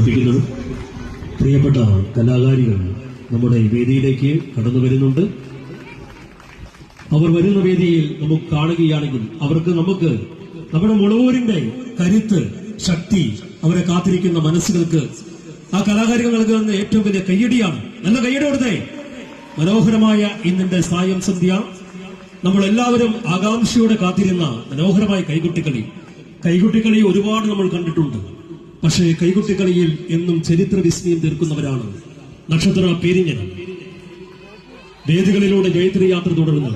സമർപ്പിക്കുന്നത്. പ്രിയപ്പെട്ട കലാകാരികൾ നമ്മുടെ വേദിയിലേക്ക് കടന്നു വരുന്നുണ്ട്. അവർ വരുന്ന വേദിയിൽ നമുക്ക് കാണുകയാണെങ്കിൽ നമുക്ക് നമ്മുടെ മുളവൂരിന്റെ കരുത്ത്, ശക്തി, അവരെ കാത്തിരിക്കുന്ന മനസ്സുകൾക്ക് ആ കലാകാരികൾ നൽകുന്ന ഏറ്റവും വലിയ കയ്യടിയാണ്. നല്ല കയ്യടി കൊടുത്തേ. മനോഹരമായ ഇന്നിന്റെ സായം സന്ധ്യ നമ്മളെല്ലാവരും ആകാംക്ഷയോടെ കാത്തിരുന്ന മനോഹരമായ കൈകൊട്ടിക്കളി ഒരുപാട് നമ്മൾ കണ്ടിട്ടുണ്ട്. പക്ഷേ കൈകൊട്ടിക്കളിയിൽ എന്നും ചരിത്ര വിസ്മയം തീർക്കുന്നവരാണ് നക്ഷത്ര പെരിഞ്ഞനം. വേദികളിലൂടെ ജയത്രി യാത്ര തുടർന്ന്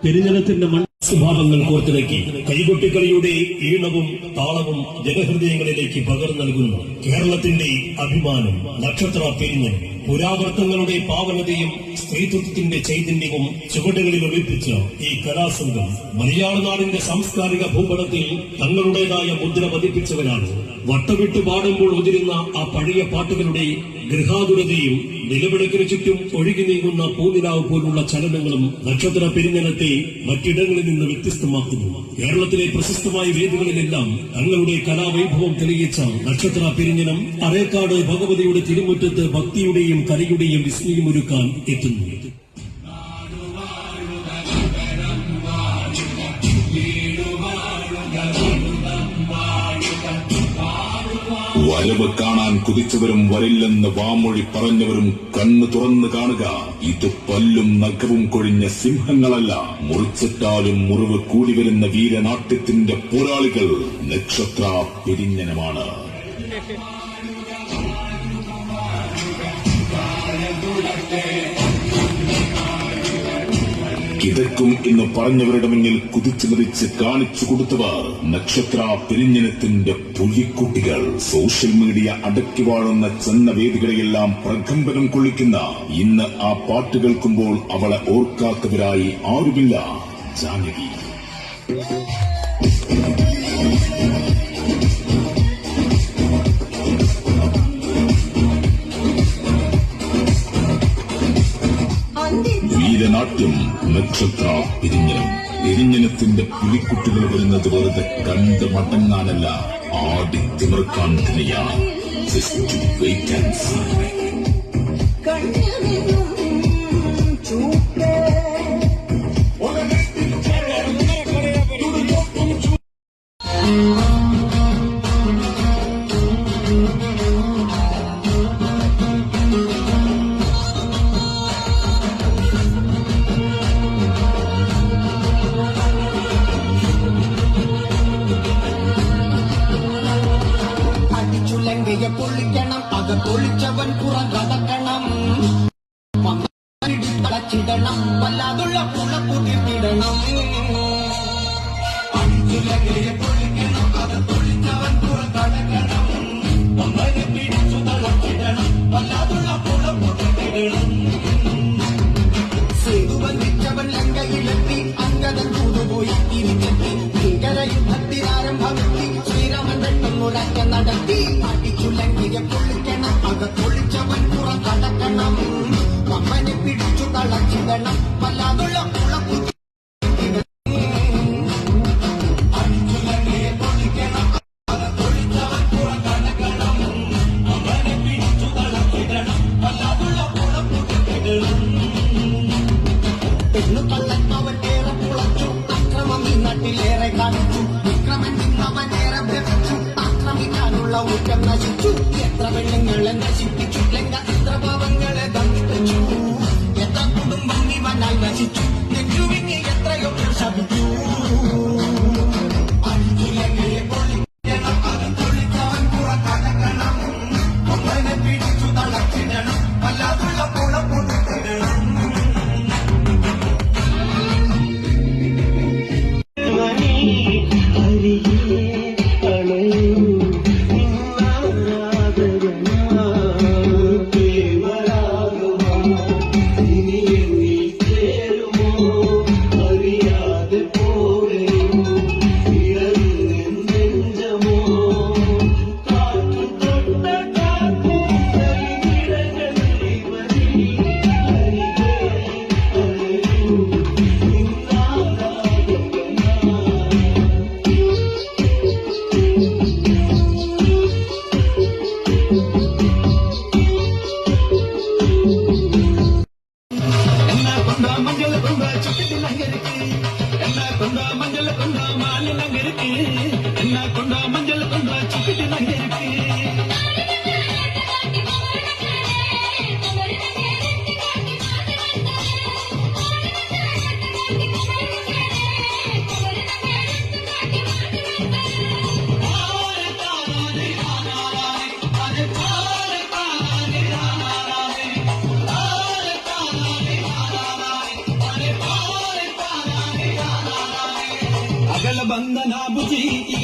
പെരിഞ്ഞനത്തിന്റെ സ്വഭാവങ്ങൾ കോർത്തിണക്കി കൈകൊട്ടിക്കളിയുടെ ഈണവും താളവും ജനഹൃദയങ്ങളിലേക്ക് പകർന്നു നൽകുന്നു കേരളത്തിന്റെ അഭിമാനം നക്ഷത്ര പെരിഞ്ഞനം. പുരാവർത്തങ്ങളുടെ പാവനതയും സ്ത്രീത്വത്തിന്റെ ചൈതന്യവും ചുവടുകളിൽ ഒളിപ്പിച്ച ഈ കലാസംഘം മലയാള നാടിന്റെ സാംസ്കാരിക ഭൂപടത്തിൽ തങ്ങളുടേതായ മുദ്ര പതിപ്പിച്ചവരാണ്. വട്ടവിട്ട് പാടുമ്പോൾ ഉതിരുന്ന ആ പഴയ പാട്ടുകളുടെ ഗൃഹാതുരതയും നിലവിളക്കിന് ചുറ്റും ഒഴുകി നീങ്ങുന്ന പൂനിലാവ് പോലുള്ള ചലനങ്ങളും നക്ഷത്ര പെരിഞ്ഞനത്തെ മറ്റിടങ്ങളിൽ നിന്ന് വ്യത്യസ്തമാക്കുന്നു. കേരളത്തിലെ പ്രശസ്തമായ വേദികളിലെല്ലാം തങ്ങളുടെ കലാവൈഭവം തെളിയിച്ച നക്ഷത്ര പെരിഞ്ഞനം അരേക്കാട് ഭഗവതിയുടെ തിരുമുറ്റത്ത് ഭക്തിയുടെയും കലയുടെയും വിസ്മയമൊരുക്കാൻ എത്തുന്നു. വരവ് കാണാൻ കുതിച്ചവരും വരില്ലെന്ന് വാമൊഴി പറഞ്ഞവരും കണ്ണു തുറന്നു കാണുക. ഇത് പല്ലും നഖവും കൊഴിഞ്ഞ സിംഹങ്ങളല്ല, മുറിച്ചിട്ടാലും മുറിവ് കൂടി വരുന്ന വീരനാട്യത്തിന്റെ പോരാളികൾ നക്ഷത്ര പെരിഞ്ഞനമാണ്. കിതക്കും എന്ന് പറഞ്ഞവരുടെ മുന്നിൽ കുതിച്ചു മതിച്ച് കാണിച്ചു കൊടുത്തവർ നക്ഷത്ര പെരിഞ്ഞനത്തിന്റെ പുലിക്കുട്ടികൾ. സോഷ്യൽ മീഡിയ അടക്കി വാഴുന്ന ചെന്നവേദികളെയെല്ലാം പ്രകമ്പനം കൊള്ളിക്കുന്ന ഇന്ന് ആ പാട്ട് കേൾക്കുമ്പോൾ അവളെ ഓർക്കാത്തവരായി ആരുമില്ല. ജാനകി വീരനാട്യം നക്ഷത്ര പെരിഞ്ഞനം. പെരിഞ്ഞനത്തിന്റെ പുലിക്കുട്ടികൾ വരുന്നത് വെറുതെ കണ്ട് മടങ്ങാനല്ല, ആടിത്തിമിർക്കാൻ തന്നെയാണ്. Just wait and see. പൊളിക്കണം, അകത്തൊളിച്ചവൻ പുറകടക്കണം, തളച്ചിടണം, വല്ലാതുള്ള പുളപ്പുതിർത്തിടണം. അഞ്ചുലകയെ പൊളിക്കണം, അകത്തൊളിച്ചവൻ പുറകടക്കണം, ഒന്നരെ പിടിച്ചു തളച്ചിടണം, വല്ലാതുള്ള പുളപ്പുതിർത്തിടണം. സേതുവന്നിച്ചവൻ ലങ്കയിലെത്തി, അങ്കദൻ തൂതുപോയി തിരിച്ചെത്തി, ഭീകരയുദ്ധത്തിനാരംഭമെത്തി, ശ്രീരാമൻ വെട്ടുന്നൊരറ്റ നടത്തി. അടിച്ചുലങ്കിയെ പൊളിക്കണം, അകത്തൊളിച്ചവൻ പുറകടക്കണം, അമ്മനെ പിടിച്ചു തളച്ചിടണം, വല്ലാതുള്ള പുളപ്പു. അടിച്ചുലങ്കിയെ പൊളിക്കണം, അകത്തൊളിച്ചവൻ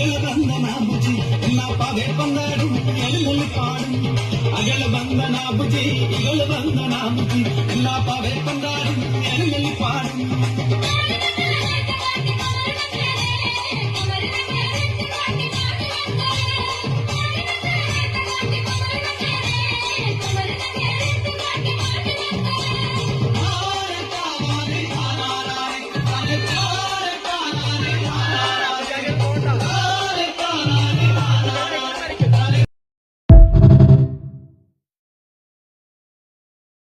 ഇകള് ബന്ധനാബുജി എന്നാ പവേ പന്താടും എഴുന്നള്ളി പാടും അകള് ബന്ധനാബുജി ഇകള് ബന്ധനാബുജി എന്നാ പവേ പന്താടും എഴുന്നള്ളി പാടും